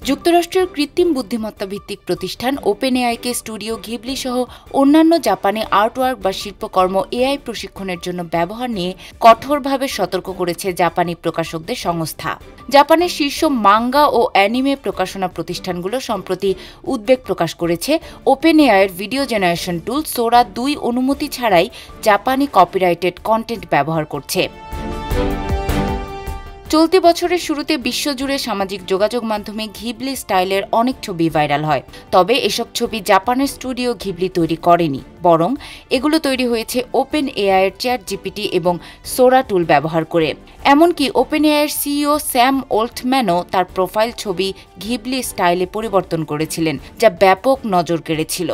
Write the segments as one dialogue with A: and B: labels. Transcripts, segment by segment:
A: যুক্তরাষ্ট্রের কৃত্রিম বুদ্ধিমত্তা ভিত্তিক প্রতিষ্ঠান ওপেনএআইকে স্টুডিও ঘিবলি সহ অন্যান্য জাপানি আর্টওয়ার্ক বা শিল্পকর্ম এআই প্রশিক্ষণের জন্য ব্যবহার নিয়ে কঠোরভাবে সতর্ক করেছে জাপানি প্রকাশকদের সংস্থা। জাপানের শীর্ষ মাঙ্গা ও অ্যানিমে প্রকাশনা প্রতিষ্ঠানগুলো সম্প্রতি উদ্বেগ প্রকাশ করেছে ওপেনএআইয়ের ভিডিও জেনারেশন টুল সোরা 2 অনুমতি ছাড়াই জাপানি কপিরাইটেড কন্টেন্ট ব্যবহার করছে। চলতি বছরের শুরুতে বিশ্বজুড়ে সামাজিক যোগাযোগ মাধ্যমে ঘিবলি স্টাইলের অনেক ছবি ভাইরাল হয়। তবে এসব ছবি জাপানের স্টুডিও ঘিবলি তৈরি করেনি, বরং এগুলো তৈরি হয়েছে ওপেনএআইয়ের চ্যাটজিপিটি এবং সোরা টুল ব্যবহার করে। এমনকি ওপেনএআইয়ের সিইও স্যাম ওল্টম্যানও তার প্রোফাইল ছবি ঘিবলি স্টাইলে পরিবর্তন করেছিলেন, যা ব্যাপক নজর কেড়েছিল।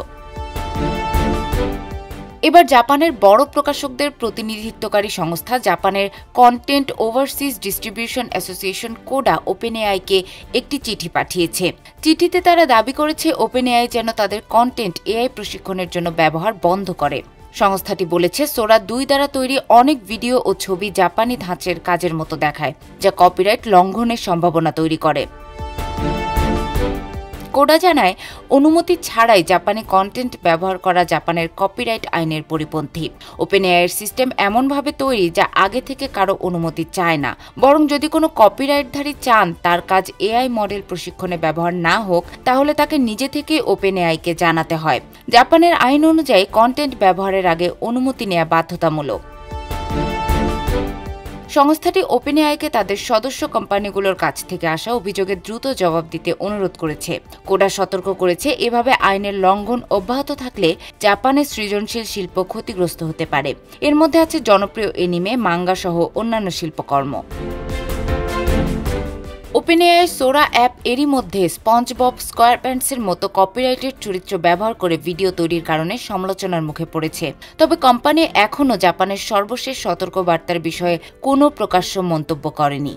A: এবার জাপানের বড় প্রকাশকদের প্রতিনিধিত্বকারী সংস্থা জাপানের content overseas distribution association CODA ওপেনএআইকে একটি চিঠি পাঠিয়েছে। চিঠিতে তারা দাবি করেছে ওপেনএআই যেন তাদের কন্টেন্ট এআই প্রশিক্ষণের জন্য ব্যবহার বন্ধ করে। সংস্থাটি বলেছে সোরা 2 দ্বারা তৈরি অনেক ভিডিও ও ছবি জাপানি ধাঁচের কাজের মতো দেখায়, যা কপিরাইট লঙ্ঘনের সম্ভাবনা তৈরি করে। কোডা জানায়, অনুমতি ছাড়াই জাপানি কন্টেন্ট ব্যবহার করা জাপানের কপিরাইট আইনের পরিপন্থী। ওপেনএআইয়ের সিস্টেম এমনভাবে তৈরি যা আগে থেকে কারো অনুমতি চায় না, বরং যদি কোনো কপিরাইটধারী চান তার কাজ এআই মডেল প্রশিক্ষণে ব্যবহার না হোক, তাহলে তাকে নিজে থেকে ওপেনএআইকে জানাতে হয়। জাপানের আইন অনুযায়ী কন্টেন্ট ব্যবহারের আগে অনুমতি নেওয়া বাধ্যতামূলক। সংস্থাটি ওপেনএআইকে তাদের সদস্য কোম্পানিগুলোর কাছ থেকে আসা অভিযোগের দ্রুত জবাব দিতে অনুরোধ করেছে। কোডা সতর্ক করেছে, এভাবে আইনের লঙ্ঘন অব্যাহত থাকলে জাপানের সৃজনশীল শিল্প ক্ষতিগ্রস্ত হতে পারে। এর মধ্যে আছে জনপ্রিয় এনিমে, মাঙ্গা সহ অন্যান্য শিল্পকর্ম। ওপেনএআই সোরা অ্যাপ এরই মধ্যে স্পঞ্জবব স্কোয়ারপ্যান্টসের মতো কপিরাইটেড চরিত্র ব্যবহার করে ভিডিও তৈরির কারণে সমালোচনার মুখে পড়েছে। তবে কোম্পানি এখনও জাপানের সর্বশেষ সতর্কবার্তার বিষয়ে কোনো প্রকাশ্য মন্তব্য করেনি।